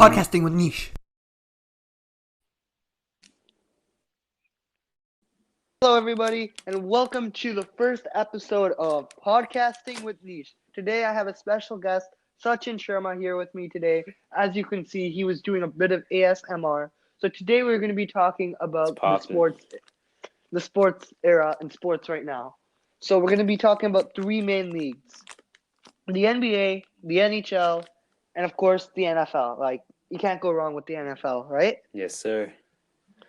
Podcasting with Neesh. Hello, everybody, and welcome to the first episode of Podcasting with Neesh. Today, I have a special guest, Sachin Sharma, here with me today. As you can see, he was doing a bit of ASMR. So today, we're going to be talking about the sports era and sports right now. So we're going to be talking about three main leagues: the NBA, the NHL, and of course, the NFL. Like, you can't go wrong with the NFL, right? Yes, sir.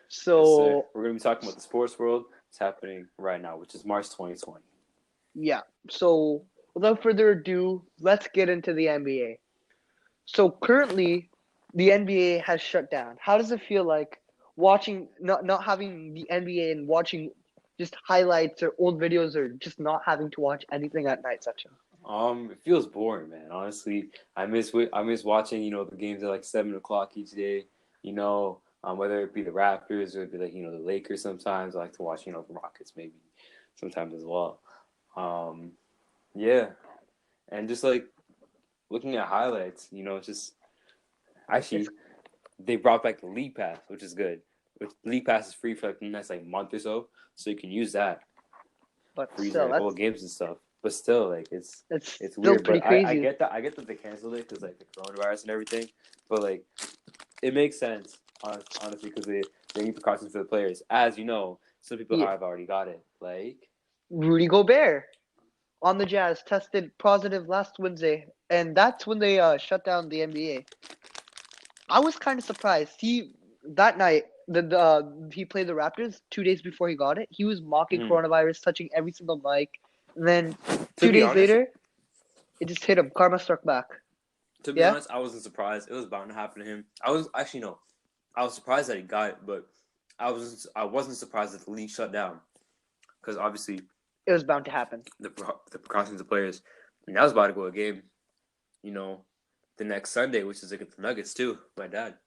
So We're going to be talking about the sports world. It's happening right now, which is March 2020. yeah. So without further ado, let's get into the NBA. So currently, the NBA has shut down. How does it feel like watching not having the NBA and watching just highlights or old videos or just not having to watch anything at night, Sachin? It feels boring, man. Honestly, I miss watching, the games at like 7 o'clock each day. Whether it be the Raptors or it be like the Lakers. Sometimes I like to watch the Rockets maybe sometimes as well. Yeah, and just like looking at highlights, just actually they brought back the League Pass, which is good. Which League Pass is free for like the next month or so you can use that But for using still, like old games and stuff. But still, like it's still weird. pretty But crazy. I get that they canceled it because like the coronavirus and everything. But like it makes sense honestly because they need precautions for the players. As you know, some people Yeah. have already got it. Like Rudy Gobert on the Jazz tested positive last Wednesday, and that's when they shut down the NBA. I was kind of surprised. That night he played the Raptors 2 days before he got it. He was mocking coronavirus, touching every single mic. And then To 2 be days honest, later, it just hit him. Karma struck back. To be honest, I wasn't surprised. It was bound to happen to him. I was actually no. I was surprised that he got it, but I wasn't surprised that the league shut down because obviously It was bound to happen. the precautions of players. And that was about to go a game, the next Sunday, which is against the Nuggets too. My dad.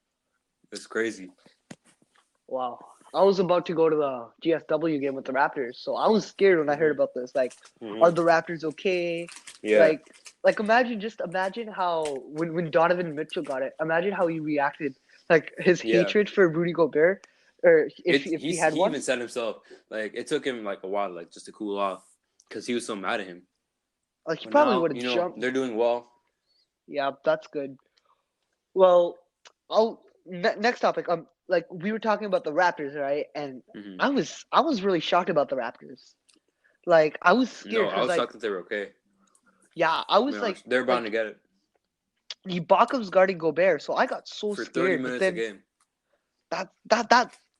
It's crazy. Wow. I was about to go to the GSW game with the Raptors, so I was scared when I heard about this. Like, are the Raptors okay? Yeah. Like imagine how when Donovan Mitchell got it, imagine how he reacted. Like his hatred for Rudy Gobert, or if he had one. Even said himself, like it took him like a while, like just to cool off, because he was so mad at him. Like he But probably now, would have jumped. they're doing well. Yeah, that's good. Well, next topic. Like we were talking about the Raptors, right? And I was really shocked about the Raptors. Like I was scared No, I because was shocked that they were okay. yeah, I was like they're bound to get it. Ibaka's guarding Gobert, so I got so For scared. 30 minutes a game.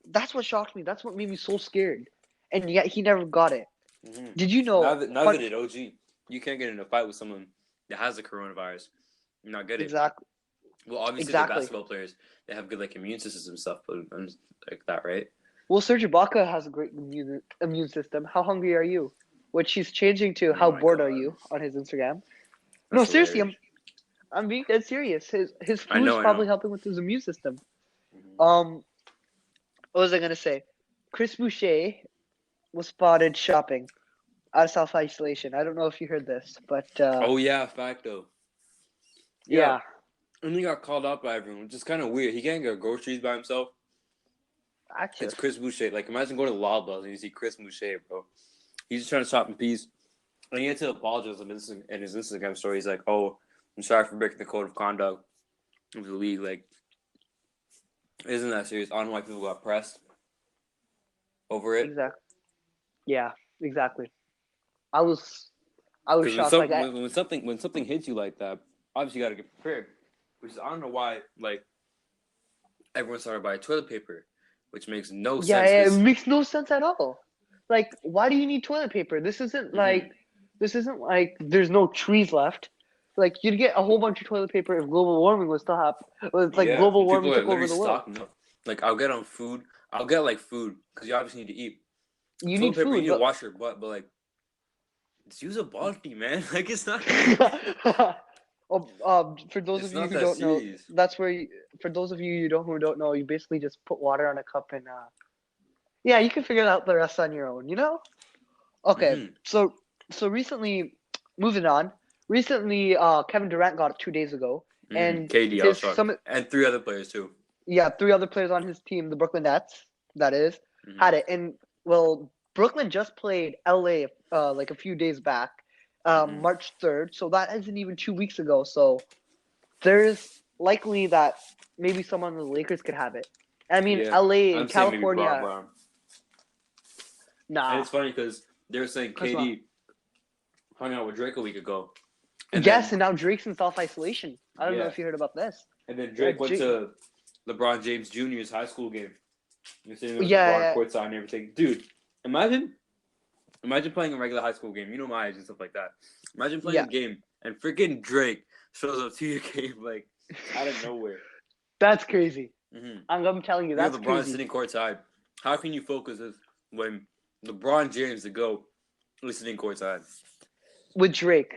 That's what shocked me. That's what made me so scared. And yet he never got it. Did you know? Now that it OG, you can't get in a fight with someone that has the coronavirus. You not get it. Exactly. Well, obviously the basketball players, they have good like immune systems and stuff, but like that, right? Well, Serge Ibaka has a great immune system. How hungry are you? Which he's changing to how bored are you on his Instagram. No, seriously, I'm being dead serious. His food is probably helping with his immune system. What was I gonna say? Chris Boucher was spotted shopping out of self-isolation. I don't know if you heard this, but oh yeah, fact though. Yeah. And he got called out by everyone, which is kind of weird. He can't get groceries by himself. Actually, it's Chris Boucher. Like, imagine going to Loblaws and you see Chris Boucher, bro. He's just trying to shop in peace. And he had to apologize in his Instagram story. He's like, "Oh, I'm sorry for breaking the code of conduct of the league." Like, isn't that serious? I don't know why people got pressed over it. Exactly. Yeah, exactly. I was shocked. When something hits you like that, obviously you got to get prepared. Which is, I don't know why, like, everyone started buying toilet paper, which makes no sense. Yeah, it makes no sense at all. Like, why do you need toilet paper? This isn't like there's no trees left. Like, you'd get a whole bunch of toilet paper if global warming was still happening. Like, global warming took over the world. Like, I'll get on food. I'll get, like, food, because you obviously need to eat. You need food. You need to wash your butt, but, like, just use a baldy, man. Like, it's not... For those of you who don't know, that's where for those of you who don't know, you basically just put water on a cup and yeah, you can figure out the rest on your own, Okay, so recently, moving on. Recently, Kevin Durant got it 2 days ago, and KD, I was his shocked, some and 3 other players too. yeah, three other players on his team, the Brooklyn Nets, that is, Mm-hmm. had it. And well, Brooklyn just played LA like a few days back, Mm-hmm. March 3rd. So that isn't even 2 weeks ago. So there's likely that maybe someone on the Lakers could have it. I mean, Yeah, LA I'm and saying maybe California, Brown. And nah, it's funny because they were saying cause not. KD hung out with Drake a week ago, and Yes, then and now Drake's in self isolation. I don't know yeah, if you heard about this. and then Yeah, Drake went to LeBron James Jr.'s high school game. You're sitting with LeBron yeah, courtside and everything, dude. Imagine playing a regular high school game. You know my age and stuff like that. Imagine playing yeah. a game and freaking Drake shows up to your game like out of nowhere. That's crazy. Mm-hmm. I'm telling you, You have that's LeBron crazy. sitting courtside. How can you focus when LeBron James the GOAT is sitting courtside? With Drake,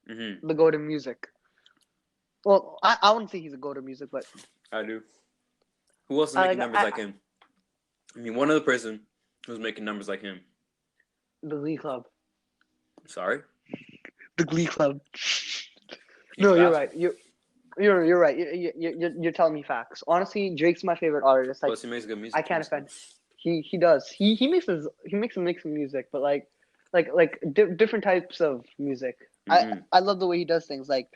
Mm-hmm. the go to music. Well, I wouldn't say he's a go to music, but I do. Who else is I making like numbers like him? I mean, one other person who's making numbers like him. the Glee Club. Sorry? The Glee Club. He's No, you're faster. right. You're right. You're telling me facts. Honestly, Drake's my favorite artist. Like Plus, he makes good music. I can't offend. He does. He makes a mix of music, but different types of music. Mm-hmm. I love the way he does things. Like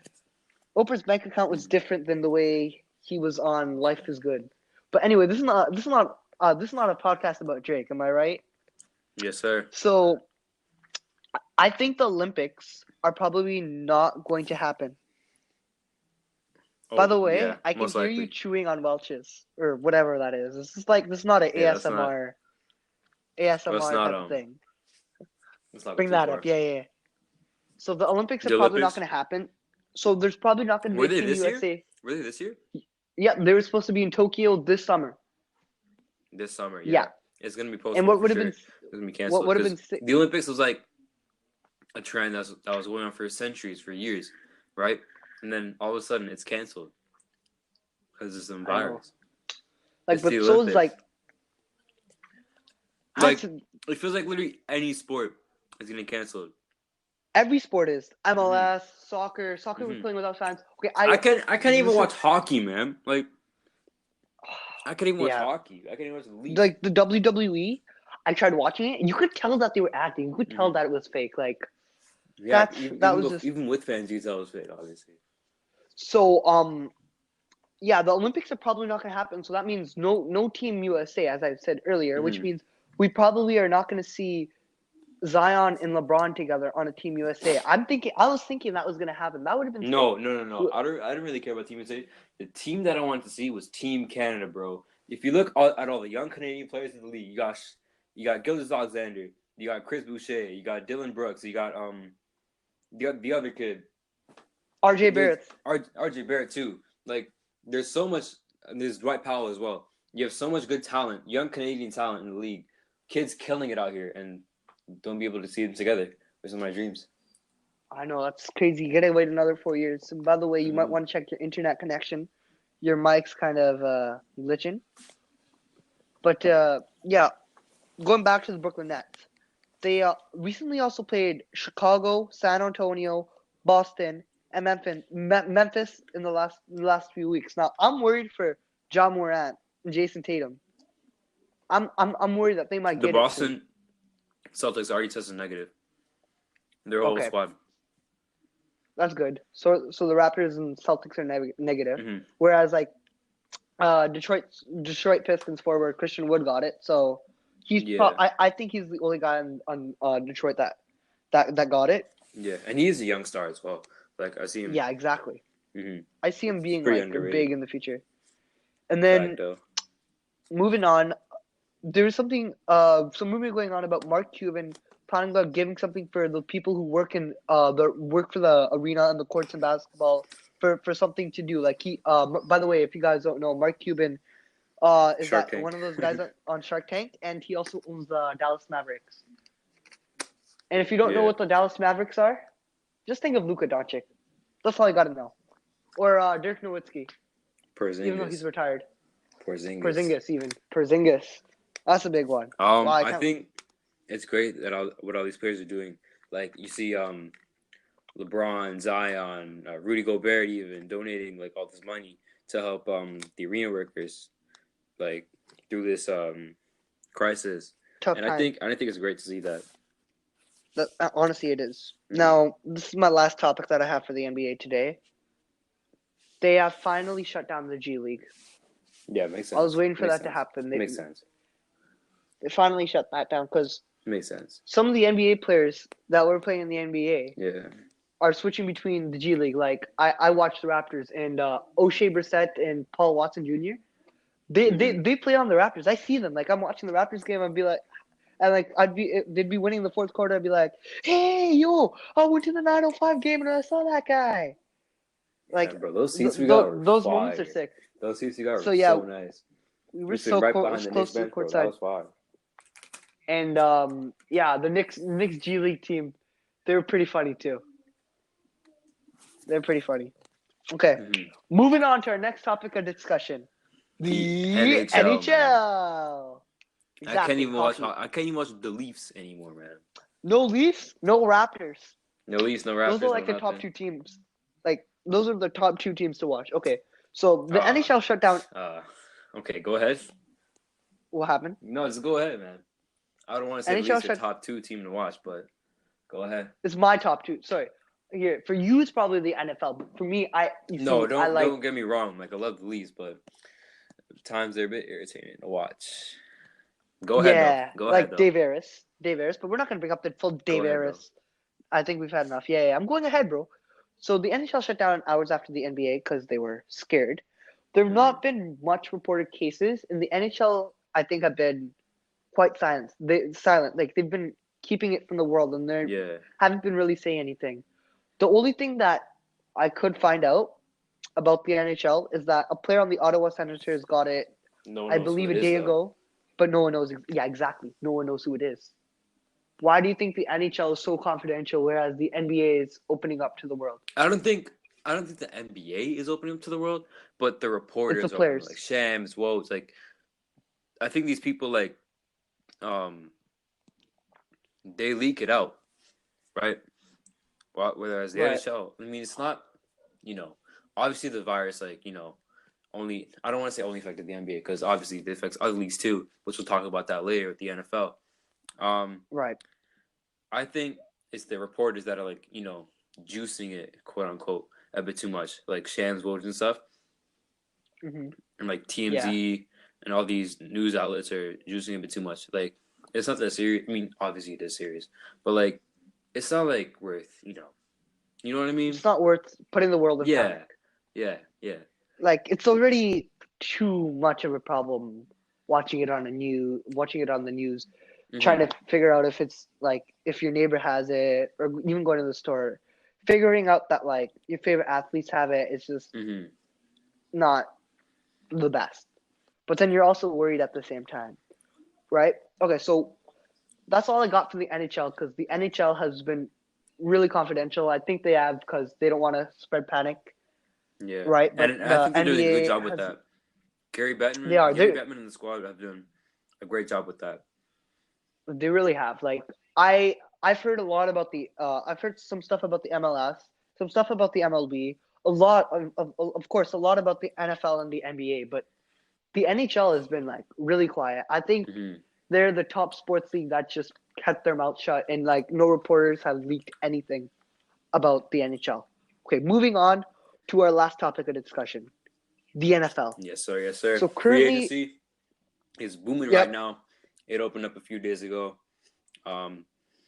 Oprah's bank account was different than the way he was on Life is Good. But anyway, this is not a podcast about Drake. Am I right? Yes, sir. So I think the Olympics are probably not going to happen. By Oh, the way, yeah, I can most hear you likely. chewing on Welch's or whatever that is. This is not an Yeah, that's not. That's ASMR not. type of thing. Let's not go Bring too that far. up. Yeah. So the Olympics are The probably not Olympics going to happen. So there's probably not going to be were a they Team this year? USA. Were they this year? Yeah, they were supposed to be in Tokyo this summer. This summer, Yeah. yeah. It's gonna be And postponed what for would have sure. been It's gonna be what canceled would have been because the Olympics was like a trend that was going on for centuries, for years, right? And then all of a sudden, it's canceled because of some I know. virus. Like It's the but so is Olympics. Like to, it feels like literally any sport is getting canceled. every sport is Mm-hmm. MLS, soccer. Soccer was Mm-hmm. playing without fans. Okay, I can't even this is watch hockey, man. Like I can't even watch yeah. hockey. I can't even watch the league. Like the WWE, I tried watching it. You could tell that they were acting. You could tell Mm-hmm. that it was fake. Like Yeah, that was just even with fans, you can tell it was fake, obviously. so. Yeah, the Olympics are probably not going to happen. So that means no Team USA, as I said earlier, which Mm-hmm. means we probably are not going to see Zion and LeBron together on a Team USA. I was thinking that was going to happen. That would have been sick. No. I didn't really care about Team USA. The team that I wanted to see was Team Canada, bro. If you look at all the young Canadian players in the league, you got Gildas Alexander, you got Chris Boucher, you got Dylan Brooks, you got the other kid, RJ Barrett. RJ Barrett too. Like there's so much. And there's Dwight Powell as well. You have so much good talent, young Canadian talent in the league. Kids killing it out here, and don't be able to see them together. Those are my dreams. I know that's crazy. You gotta wait another 4 years. And by the way, you might want to check your internet connection. Your mic's kind of glitching. But yeah, going back to the Brooklyn Nets, they recently also played Chicago, San Antonio, Boston, and Memphis in the last few weeks. Now I'm worried for John Morant and Jason Tatum. I'm worried that they might The get it soon. Boston Celtics already tested negative. Their whole Okay, squad. that's good. So the Raptors and Celtics are negative, Mm-hmm. whereas like Detroit Pistons forward Christian Wood got it. So Yeah. I think he's the only guy on Detroit that got it. Yeah, and he is a young star as well. Like I see him. Yeah, exactly. Mm-hmm. I see him being pretty like underrated. big in the future. And then Facto. moving on, there's some movie going on about Mark Cuban planning about giving something for the people who work for the arena and the courts in basketball for something to do. Like by the way, if you guys don't know, Mark Cuban is Shark that Tank. one of those guys on Shark Tank, and he also owns the Dallas Mavericks. And if you don't know Yeah. what the Dallas Mavericks are, just think of Luka Doncic. That's all you got to know. Or Dirk Nowitzki, even though he's Porzingis. retired. Porzingis. Porzingis. That's a big one. Wow, I think it's great that what all these players are doing. Like you see, LeBron, Zion, Rudy Gobert, even donating like all this money to help the arena workers like through this crisis. Tough And time. I think it's great to see that. Honestly, it is. Mhm. Now, this is my last topic that I have for the NBA today. They have finally shut down the G League. Yeah, it makes I was sense. waiting for Makes that to sense. happen. Makes sense. They finally shut that down because Makes sense. some of the NBA players that were playing in the NBA Yeah. are switching between the G League. Like I watched the Raptors and O'Shea Brissett and Paul Watson Jr. They play on the Raptors. I see them. Like I'm watching the Raptors game. I'd be like, and like they'd be winning the fourth quarter. I'd be like, hey yo, I went to the 905 game and I saw that guy. Yeah, Like bro, those seats we got were those moments are fire. sick. Those seats we got So were yeah, so nice. we We were sitting so right behind the Knicks close to the bench, bro. court That side. was fire. And yeah, the Knicks G League team, they were pretty funny too. They're pretty funny. Okay, moving on to our next topic of discussion, The the NHL, man. NHL. Exactly, hockey. I can't even watch the Leafs anymore, man. No Leafs, no Raptors. No Leafs, no Those are Raptors, no like the top nothing. two teams. Like those are the top two teams to watch. Okay, so the Uh, NHL shut down. okay, go ahead. What happened? No, just go ahead, man. I don't want to say the NHL Leafs are shut. top 2 team to watch, but go ahead. It's my top two. Sorry, here for you it's probably the NFL. But for me, No, I like. don't get me wrong. Like I love the Leafs, but at times they're a bit irritating to watch. Go ahead though. Yeah, Go ahead like though. Dave Harris, but we're not gonna bring up the full Go Dave ahead though. Harris. I think we've had enough. Yeah, I'm going ahead, bro. So the NHL shut down hours after the NBA because they were scared. There have not been much reported cases, and the NHL I think have been quite silent. Silent, like they've been keeping it from the world, and they Yeah. haven't been really saying anything. The only thing that I could find out about the NHL is that a player on the Ottawa Senators got it, No one I knows who believe, it a is day though. ago, but no one knows. Yeah, exactly. No one knows who it is. Why do you think the NHL is so confidential, whereas the NBA is opening up to the world? I don't think the NBA is opening up to the world, but the It's the reporters are opening, like players. Shams, Woes, like I think these people like um they leak it out, right? Whereas the Right. NHL, I mean, it's not, obviously the virus, like, only, I don't want to say only affected the NBA because obviously it affects other leagues too, which we'll talk about that later with the NFL. Right. I think it's the reporters that are like, juicing it, quote unquote, a bit too much, like Shams Woj and stuff, Mm-hmm. and like Yeah. TMZ and all these news outlets are juicing a bit too much. Like, it's not that serious. I mean, obviously it is serious, but like, it's not like worth, you know what I mean? It's not worth putting the world in Yeah, panic. yeah, yeah. Like it's already too much of a problem watching it on the news, trying to figure out if it's like if your neighbor has it, or even going to the store, figuring out that like your favorite athletes have it is just not the best. But then you're also worried at the same time, right? Okay, so that's all I got from the NHL because the NHL has been really confidential. I think they have because they don't want to spread panic, Yeah, right? But and I the think they're doing a good NBA job with has that. they are Gary Bettman and the squad have done a great job with that. they really have. Like I've heard a lot about the I've heard some stuff about the MLS, some stuff about the MLB, a lot of course a lot about the NFL and the NBA, but the NHL has been like really quiet. I think they're the top sports league that just kept their mouth shut and like no reporters have leaked anything about the NHL. Okay, moving on to our last topic of discussion, the NFL. Yes, sir. Yes, sir. So Free currently, agency is booming right yep, now. It opened up a few days ago.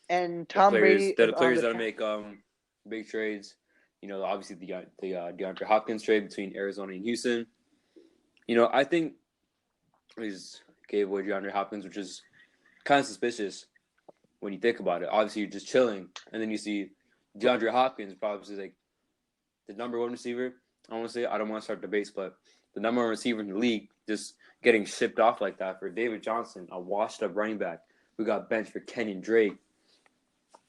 and Tom Brady The is on players the that make big trades. Obviously the DeAndre Hopkins trade between Arizona and Houston. I think is gave away DeAndre Hopkins, which is kind of suspicious when you think about it. Obviously, you're just chilling, and then you see DeAndre Hopkins, probably like the number one receiver. I want to say I don't want to start debates, but the number one receiver in the league just getting shipped off like that for David Johnson, a washed-up running back who got benched for Kenyon Drake,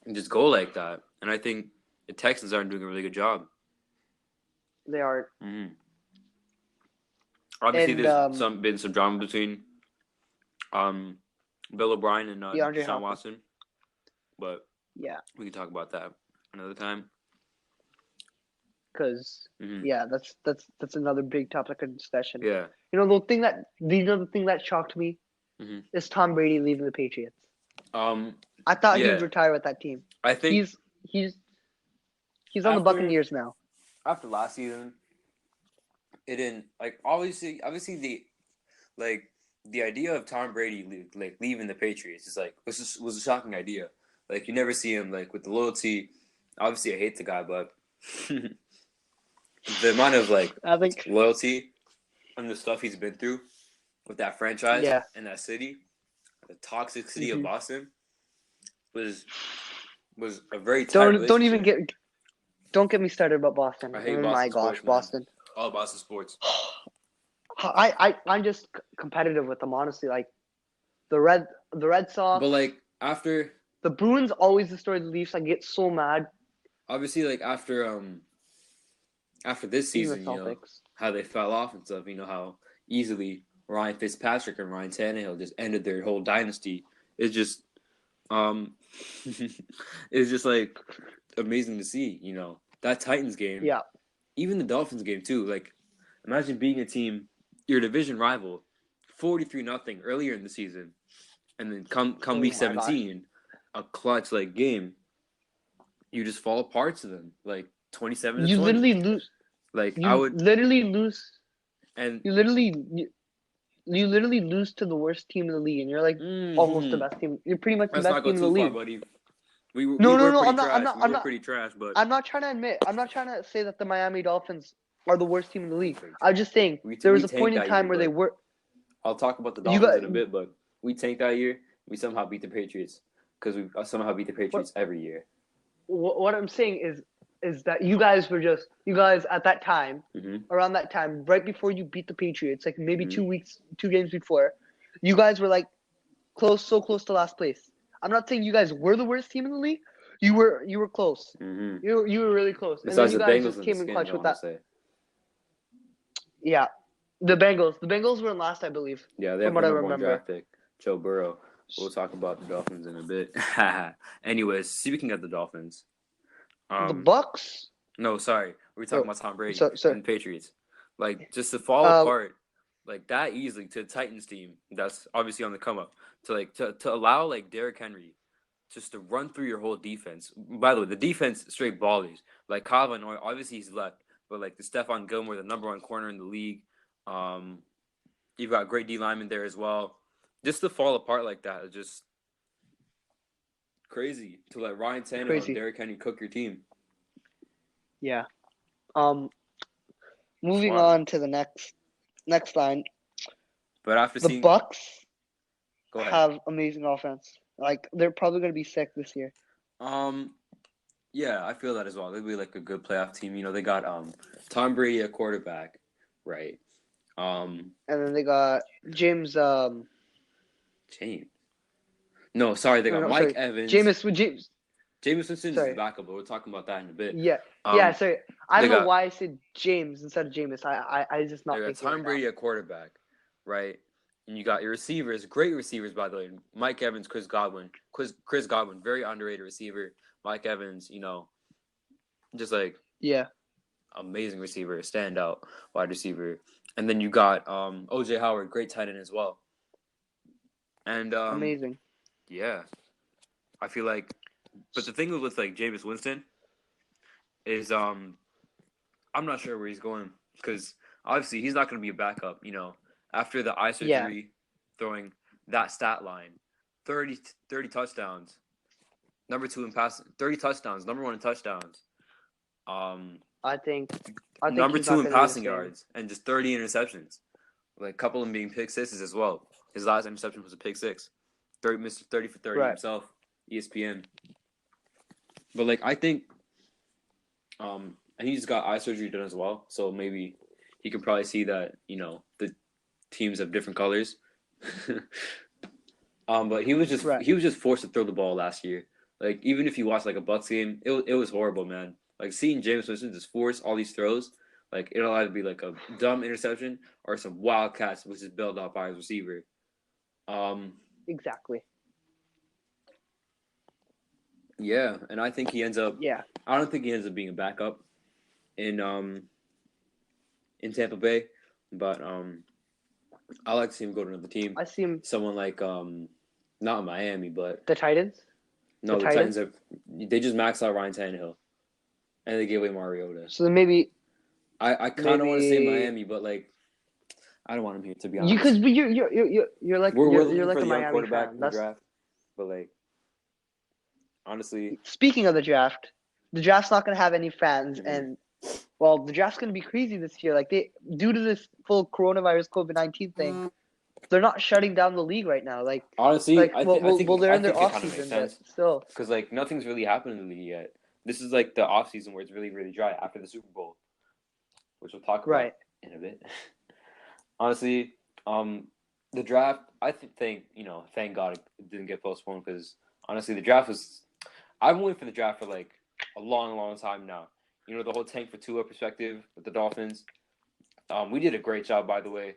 and just go like that. And I think the Texans are doing a really good job. they are. Obviously, And there's been some drama between Bill O'Brien and DeAndre Deshaun Hopkins. Watson, but Yeah. we can talk about that another time. because Mm-hmm. yeah, that's another big topic of discussion. Yeah. The thing that shocked me Mm-hmm. is Tom Brady leaving the Patriots. Um. I thought he would Yeah. retire with that team. I think He's he's on the after Buccaneers now. after last season, it didn't like obviously like the idea of Tom Brady like leaving the Patriots is like was a shocking idea. Like you never see him like with the loyalty. Obviously, I hate the guy, but the amount of like I think loyalty and the stuff he's been through with that franchise yeah. and that city, the toxic city of hmm Boston, was was a very tight Don't even relationship. get me started about Boston. I hate Oh my Boston gosh, sports, man. Boston. All Boston sports. I'm just competitive with them honestly. Like the Red But Sox, like after the Bruins always destroy the Leafs. I get so mad. obviously like after this Even the season, Celtics. how they fell off and stuff, how easily Ryan Fitzpatrick and Ryan Tannehill just ended their whole dynasty. It's just um it's just like amazing to see, that Titans game, Yeah. even the Dolphins game too. Like imagine being a team, your division rival, 43-0 earlier in the season, and then come Oh week my gosh. 17, a clutch like game, you just fall apart to them like 27 to You 20. literally lose. Like I You would literally lose. and You literally you literally lose to the worst team in the league, and you're like almost the mm-hmm. best team. You're pretty much the Let's best not go team in the too far, league. buddy. We No, no, were no. pretty I'm not. I'm trash. not. We I'm were not. pretty trash, but I'm not trying to admit. I'm not trying to say that the Miami Dolphins are the worst team in the league. pretty I'm trash. just saying there We was a point tanked in that year, time where they but were. I'll talk about the You Dolphins got in a bit. But we tanked that year. We somehow beat the Patriots because we somehow beat the what? Patriots every year. What I'm saying is that you guys at that time, Mm-hmm. around that time, right before you beat the Patriots, like maybe Mm-hmm. 2 games before, you guys were like so close to last place. I'm not saying you guys were the worst team in the league. You were close. Mm-hmm. You were really close, and then Besides you the guys Bengals just and the came in Skins, clutch I with want to that. say. Yeah, the Bengals were in last, I believe, Yeah, they from have the what I number one remember. draft pick, Joe Burrow. We'll talk about the Dolphins in a bit. Anyways, speaking of the Dolphins, The um, Bucks. no, sorry, we're talking Oh, about Tom Brady so and the Patriots. Like just to fall uh, apart like that easily to the Titans team that's obviously on the come up to allow like Derrick Henry just to run through your whole defense. By the way, the defense straight ballers. Like Kyle Van Noy, obviously he's left, but like the Stephon Gilmore, the number one corner in the league. Um, you've got great D lineman there as well. Just to fall apart like that is just crazy to let Ryan Tannehill and crazy. Derrick Henry cook your team. Yeah. Um, It's moving wild. on to the next line. But after The seeing, Bucks go ahead. have amazing offense. Like they're probably gonna be sick this year. Um, yeah, I feel that as well. They'll be like a good playoff team. They got Tom Brady at quarterback, right? Um, And then they got James. James. No, sorry, they No, got no, Mike sorry, Evans. James. James. Jameis Winston is the Sorry. backup, but we'll talk about that in a bit. Yeah. Yeah. Um, Sorry. I they don't know got why I said James instead of Jameis. I just they not got thinking right Tom now. Brady at quarterback, right? And you got your receivers, great receivers by the way. Mike Evans, Chris Godwin, very underrated receiver. Mike Evans, just like Yeah. amazing receiver, standout wide receiver. And then you got OJ Howard, great tight end as well. And Amazing. yeah, I feel like, but the thing with like Jameis Winston is I'm not sure where he's going because obviously he's not going to be a backup. After the eye Yeah. surgery, throwing that stat line, 30 touchdowns, number 2 in passing, 30 touchdowns, number 1 in touchdowns, I think. I think number he's 2 not in gonna be the passing same. yards, and just 30 interceptions. Like a couple of them being pick sixes as well. His last interception was a pick six. Mr. 30 for 30 Right. himself, ESPN. But like I think and he's got eye surgery done as well, so maybe he can probably see that the teams have different colors. But he was just Right. he was just forced to throw the ball last year. Like even if you watch like a Bucks game, it was horrible, man. Like seeing James Winston just force all these throws, like it'll either be like a dumb interception or some wild catch which is bailed out by his receiver. Um, Exactly. yeah, and I think he ends up. Yeah. I don't think he ends up being a backup. in Tampa Bay, but I like to see him go to another team. I see him. Someone like not Miami, but The Titans. The no, the Titans. Titans they just maxed out Ryan Tannehill, and they gave away Mariota. So then maybe I kind of want to say Miami, but like I don't want him here to be you honest. because you're like We're you're looking like for a the young Miami quarterback fan. in the That's draft, but like honestly, speaking of the draft's not gonna have any fans, and well, the draft's gonna be crazy this year. Like they due to this full coronavirus COVID-19 thing, they're not shutting down the league right now. honestly, I think I Well, think they're I in their think it off kind of makes season, but sense still. because like nothing's really happened in the league yet. This is like the off season where it's really dry after the Super Bowl, which we'll talk about Right. in a bit. Honestly, the draft, I think thank God it didn't get postponed because honestly, the draft was. I've been waiting for the draft for like a long time now. You know, the whole tank for Tua perspective with the Dolphins. We did a great job, by the way.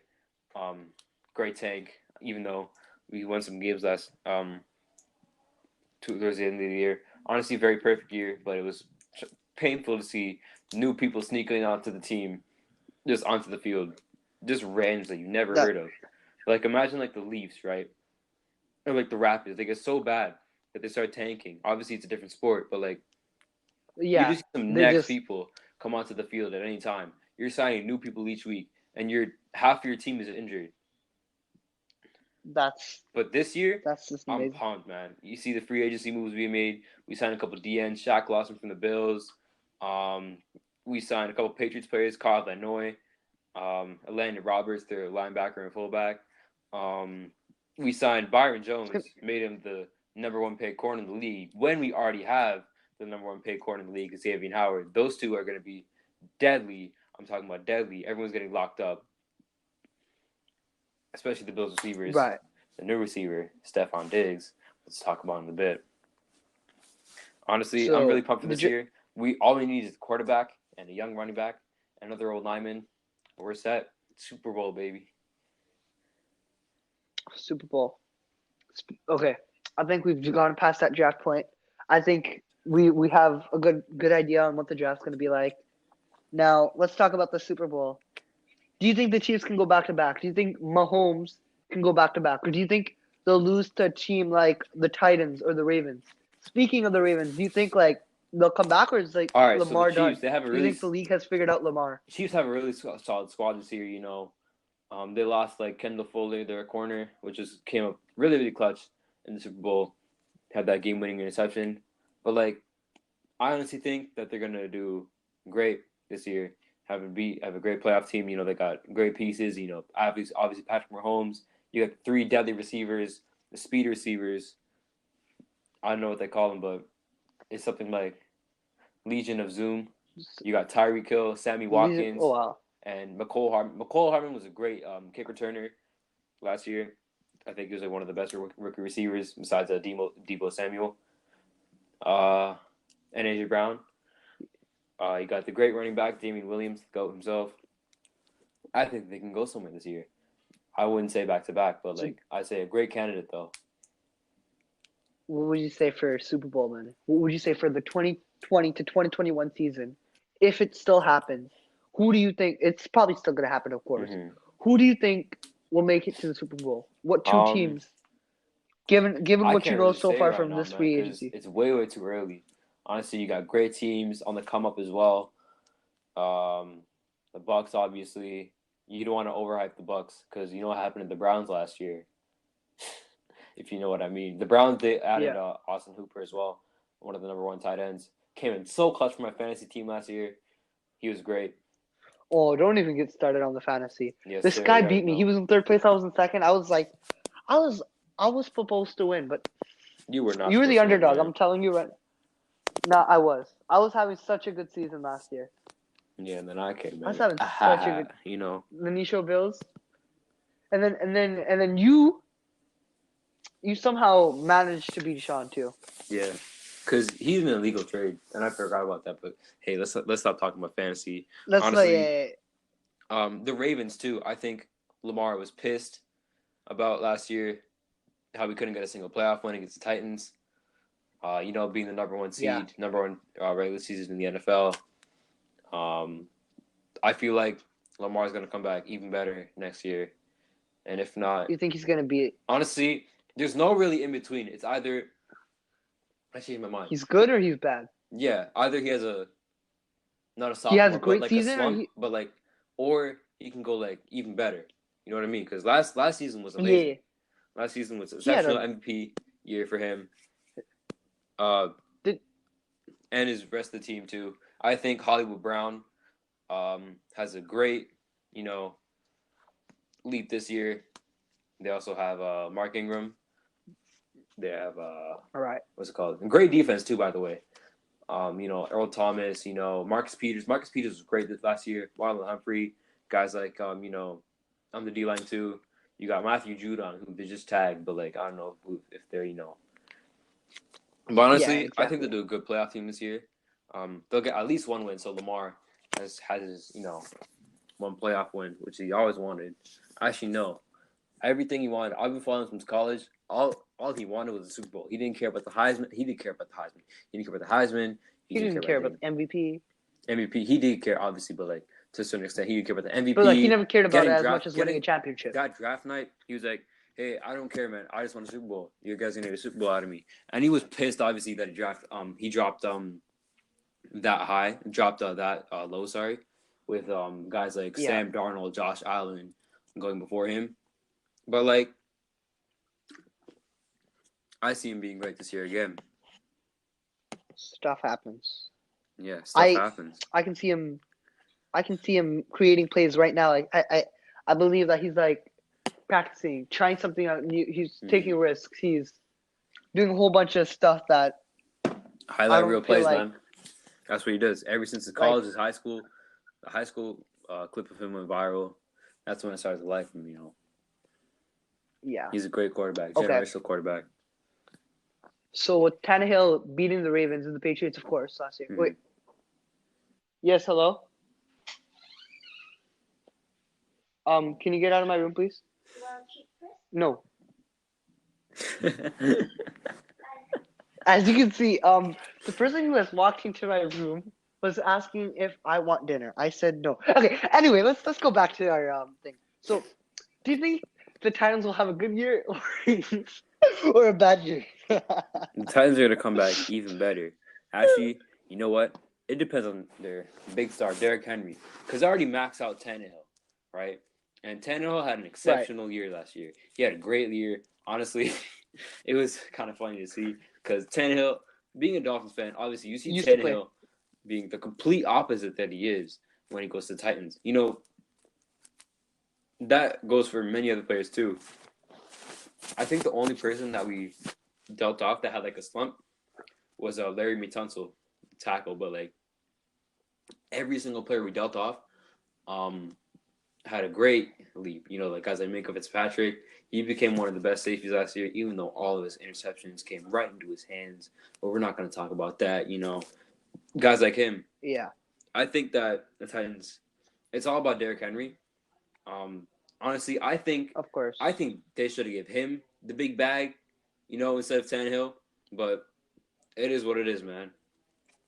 Great tank, even though we won some games towards the end of the year. Honestly, very perfect year, but it was painful to see new people sneaking onto the team, just onto the field, just randoms that you never That heard of. Like imagine like the Leafs, right? Or like the Rapids. They get so bad that they start tanking. Obviously, it's a different sport, but like you yeah, just see some they next just people come onto the field at any time. You're signing new people each week, and you're half of your team is injured. that's But this year, that's just I'm amazing. pumped, man. You see the free agency moves we made. We signed a couple DNs, Shaq Lawson from the Bills. Um, we signed a couple Patriots players, Kyle Van Noy, Landon Roberts, their linebacker and fullback. We signed Byron Jones, made him the number one paid corner in the league when we already have the number one paid corner in the league, Xavier Howard. Those two are going to be deadly. I'm talking about deadly. Everyone's getting locked up, especially the Bills receivers. Right. The new receiver, Stephon Diggs. Let's talk about him in a bit. Honestly, I'm really So pumped for the this year. All we need is a quarterback and a young running back, another old lineman. We're set. Super Bowl, baby. Super Bowl. Okay, I think we've gone past that draft point. I think we have a good idea on what the draft's going to be like. Now let's talk about the Super Bowl. Do you think the Chiefs can go back to back? Do you think Mahomes can go back to back, or do you think they'll lose to a team like the Titans or the Ravens? Speaking of the Ravens, do you think like they'll come back, or is like All right, so the Lamar done? Chiefs, they have a Do you really think the league has figured out Lamar? Chiefs have a really solid squad this year. They lost like Kendall Fuller, their corner, which just came up really clutch in the Super Bowl. Had that game-winning interception, but like I honestly think that they're gonna do great this year. Have a great playoff team. They got great pieces. Obviously Patrick Mahomes. You got three deadly receivers, the speed receivers. I don't know what they call them, but it's something like Legion of Zoom. You got Tyreek Hill, Sammy Oh Watkins, wow. and McCole Hardman. McCole Hardman was a great kick returner last year. I think he was like one of the best rookie receivers besides Debo Samuel. And AJ Brown. You got the great running back, Damian Williams, the GOAT himself. I think they can go somewhere this year. I wouldn't say back to back, but like I'd say a great candidate though. What would you say for Super Bowl then? What would you say for the 2020 to 2021 season? If it still happens, who do you think it's probably still going to happen, of course. Mm-hmm. Who do you think will make it to the Super Bowl? What two teams? Given I what you can't know really so say far right from now, this man, free because agency. it's way too early. Honestly, you got great teams on the come up as well. The Bucks, obviously, you don't want to overhype the Bucks because you know what happened to the Browns last year. If you know what I mean, the Browns they added Austin Hooper as well, one of the number one tight ends. Came in so clutch for my fantasy team last year. He was great. Oh, don't even get started on the fantasy. Yes, This sir. guy You already beat me. know. He was in third place. I was in second. I was I was supposed to win, but You were not. you were the supposed to win, underdog. man. I'm telling you right. No, I was. I was having such a good season last year. Yeah, and then I came I was in. having such a good. The Nisho Bills, and then you somehow managed to beat Sean too. Yeah, because he's an illegal trade, and I forgot about that. But hey, let's stop talking about fantasy. That's Honestly, the Ravens too. I think Lamar was pissed about last year how we couldn't get a single playoff win against the Titans. Being the number one seed, number one regular season in the NFL. I feel like Lamar's gonna come back even better next year, and if not, You think he's gonna be? honestly, there's no really in between. It's either I changed my mind. He's good or he's bad. Yeah, either he has not a He has a sophomore, but great like a season, or slump, but like, or he can go like even better. You know what I mean? Because last season was yeah, amazing. Last season was he had exceptional a. MVP year for him. Uh, Did, and his rest of the team too. I think Hollywood Brown has a great, you know, leap this year. They also have Mark Ingram. They have all right. what's it called? Great defense too, by the way. Earl Thomas. Marcus Peters. Marcus Peters was great this last year. Marlon Humphrey. Guys like on the D line too. You got Matthew Judon, who they just tagged, but like I don't know if they're. But Yeah, honestly, I think exactly. they'll do a good playoff team this year. They'll get at least one win. So Lamar has his one playoff win, which he always wanted. Actually, no, everything he wanted. I've been following him since college. All he wanted was a Super Bowl. He didn't care about the Heisman. He didn't care about the Heisman. He didn't care about the Heisman. He He didn't care didn't about care about the the MVP, MVP. He did care, obviously, but like to a certain extent, he didn't care about the but like he MVP. never cared about it Getting as much draft, as winning a getting championship. got draft night. He was like, "Hey, I don't care, man. I just want a Super Bowl. You guys are gonna get a Super Bowl out of me." And he was pissed, obviously, that he dropped that high, dropped that low. Sorry, with guys like Yeah, Sam Darnold, Josh Allen going before him. But like, I see him being great this year again. stuff happens. Yeah, stuff I happens. I can see him. I can see him creating plays right now. Like I believe that he's like practicing, trying something out new. He's taking risks. He's doing a whole bunch of stuff that I Highlight real don't feel plays, like man. That's what he does. Ever since his like college, his high school, the high school clip of him went viral. That's when I started to like him. yeah. He's a great quarterback, Okay. generational quarterback. So with Tannehill beating the Ravens and the Patriots, of course, last year. Mm-hmm. Wait. Yes, hello. Can you get out of my room, please? No. As you can see, the person who has walked into my room was asking if I want dinner. I said no. Okay. Anyway, let's go back to our thing. So, do you think the Titans will have a good year or a bad year? The Titans are going to come back even better. Actually, you know what? It depends on their big star, Derrick Henry. Because I already maxed out Tannehill, right? And Tannehill had an exceptional year last year. He had a great year. Honestly, it was kind of funny to see. Because Tannehill, being a Dolphins fan, obviously you see Used to play. Tannehill being the complete opposite that he is when he goes to the Titans. That goes for many other players too. I think the only person that we dealt off that had like a slump was Larry Tunsil tackle, but like every single player we dealt off had a great leap. Like guys like Minka Fitzpatrick, he became one of the best safeties last year, even though all of his interceptions came right into his hands. But we're not going to talk about that. Guys like him. Yeah. I think that the Titans, it's all about Derrick Henry. Honestly, I think Of course. they should have given him the big bag, instead of Tannehill. But it is what it is, man.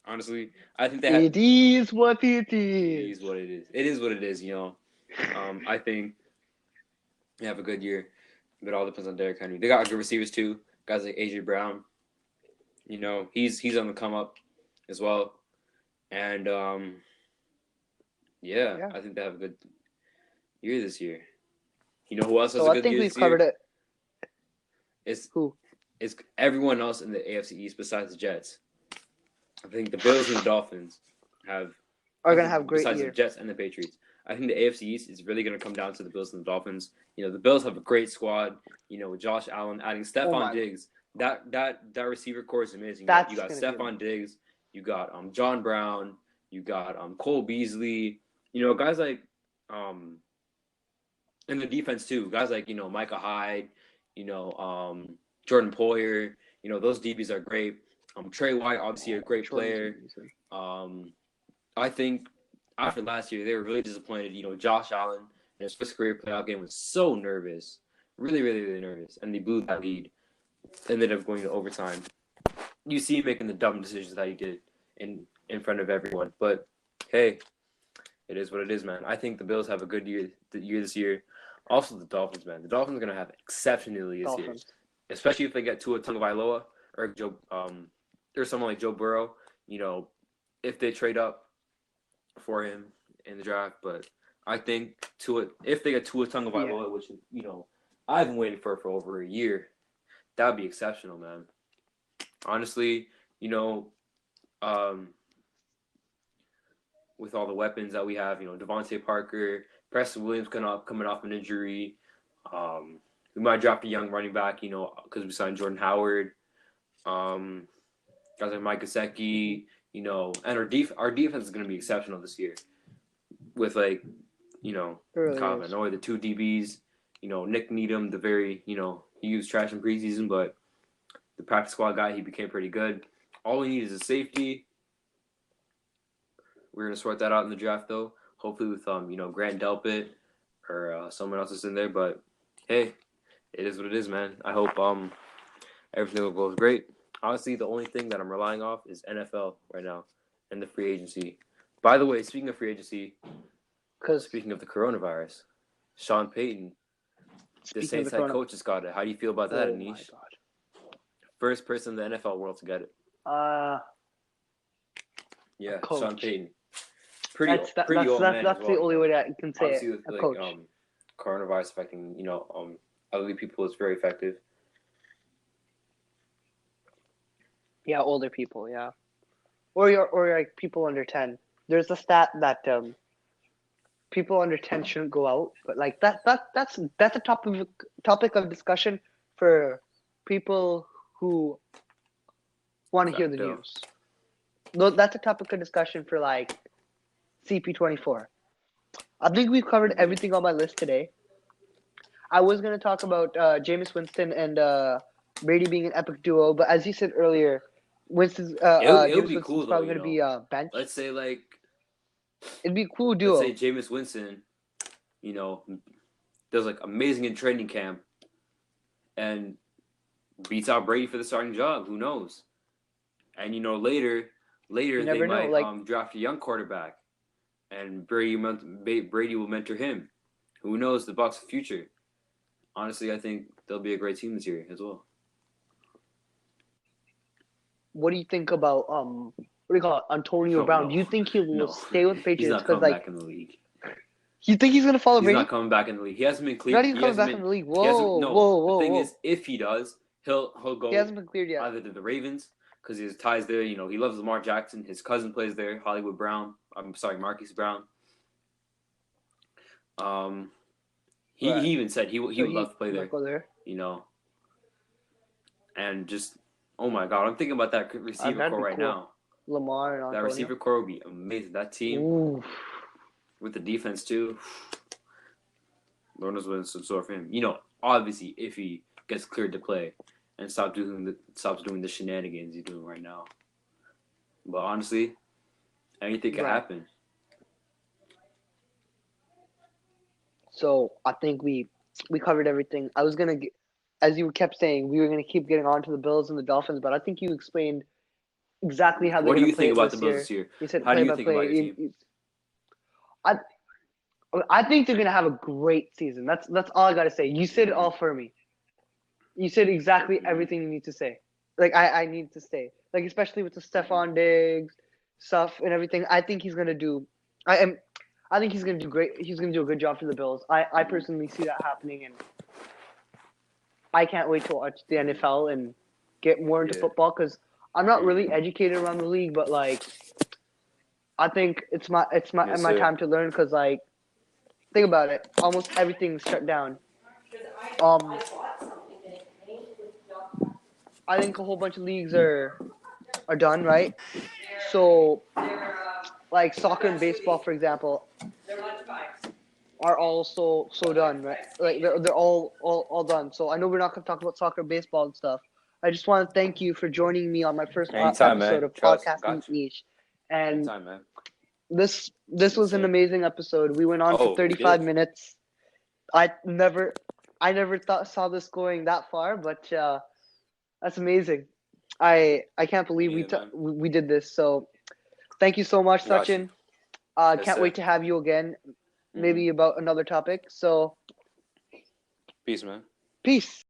Honestly, I think they have. It is what it It is. is what it is. It is what it is. I think they have a good year, but it all depends on Derrick Henry. They got good receivers too. Guys like AJ Brown. He's on the come up as well, and yeah, I think they have a good year this year. You know who else has a good year this year? I think we've covered it. Who? It's everyone else in the AFC East besides the Jets. I think the Bills and the Dolphins are going to have a great besides year. the Jets and the Patriots. I think the AFC East is really going to come down to the Bills and the Dolphins. The Bills have a great squad. With Josh Allen adding Stephon Diggs, that receiver core is amazing. You got Stephon Diggs, you got John Brown, you got Cole Beasley. Guys like in the defense too. Guys like Micah Hyde, Jordan Poyer. Those DBs are great. Trey White, obviously a great player. I think after last year, they were really disappointed. Josh Allen in his first career playoff game was so nervous, really, really, really nervous, and they blew that lead. Ended up going to overtime. You see him making the dumb decisions that he did in front of everyone, but hey, it is what it is, man. I think the Bills have a good year this year. Also, the Dolphins, man. The Dolphins are gonna have exceptionally this year, Dolphins. especially if they get Tua Tagovailoa or or someone like Joe Burrow. If they trade up for him in the draft. But I think if they get Tua Tagovailoa, which I've been waiting for over a year, that would be exceptional, man. Honestly, um, with all the weapons that we have, Devontae Parker, Preston Williams coming off an injury. We might draft a young running back, because we signed Jordan Howard. Guys like Mike Gesicki, and our defense is going to be exceptional this year. With Kyle Van Noy, the two DBs, Nick Needham, he used trash in preseason, but the practice squad guy, he became pretty good. All we need is a safety. We're gonna sort that out in the draft, though. Hopefully with Grant Delpit or someone else is in there. But hey, it is what it is, man. I hope everything will go great. Honestly, the only thing that I'm relying off is NFL right now and the free agency. By the way, speaking of free agency, speaking of the coronavirus, Sean Payton, the Saints head coach, has got it. How do you feel about that, Neesh? My God. First person in the NFL world to get it. Yeah, Sean Payton. That's the only way that you can say obviously it. With, coach. Coronavirus affecting elderly people is very effective. Yeah, older people, yeah, or like people under 10. There's a stat that people under 10 shouldn't go out, but like that's a topic of discussion for people who want to hear the news. No, that's a topic of discussion for like CP24. I think we've covered everything on my list today. I was going to talk about Jameis Winston and Brady being an epic duo, but as you said earlier, Winston's it would be cool, probably going to be benched. Let's say it'd be a cool duo. Let's say Jameis Winston, does amazing in training camp and beats out Brady for the starting job. Who knows? And later they might draft a young quarterback, and Brady will mentor him. Who knows the Bucs' future? Honestly, I think they'll be a great team this year as well. What do you think about what do you call it, Antonio Brown? Do you think he will stay with the Patriots? He's not coming back in the league. You think he's gonna follow Brady? He's not coming back in the league. He hasn't been cleared. Not even coming back in the league. Whoa. The thing is, if he does, he'll go. He hasn't been cleared yet. Either to the Ravens because he has ties there. He loves Lamar Jackson. His cousin plays there. Hollywood Brown. Marquise Brown. He even said he would love to play there. Go there. And just oh my God, I'm thinking about that receiver core right now. Lamar and Antonio. That receiver core would be amazing. That team. Ooh. With the defense too, Lord knows what's in store for him. Obviously, if he gets cleared to play and stops doing the shenanigans he's doing right now. But honestly, anything can happen. So I think we covered everything. I was gonna, as you kept saying, we were gonna keep getting on to the Bills and the Dolphins, but I think you explained exactly how they're going to play. What do you think about the Bills this year? You said how do you think about your team? I think they're gonna have a great season. That's all I gotta say. You said it all for me. You said exactly everything you need to say. I need to say. Especially with the Stephon Diggs stuff and everything. I think he's gonna do. I think he's gonna do great. He's gonna do a good job for the Bills. I personally see that happening, and I can't wait to watch the NFL and get more into football because I'm not really educated around the league, but I think it's my time to learn because think about it. Almost everything's shut down. I think a whole bunch of leagues are done, right? So, soccer and baseball, for example, are also so done, right? They're all done. So I know we're not going to talk about soccer, baseball, and stuff. I just want to thank you for joining me on my first episode of Podcasting with Neesh. And anytime, man. This was an amazing episode. We went on for 35 minutes. I never saw this going that far, but that's amazing. I can't believe we did this. So thank you so much, Sachin. Yes, Can't sir. wait to have you again, Mhm. maybe about another topic. So, Peace, man. peace.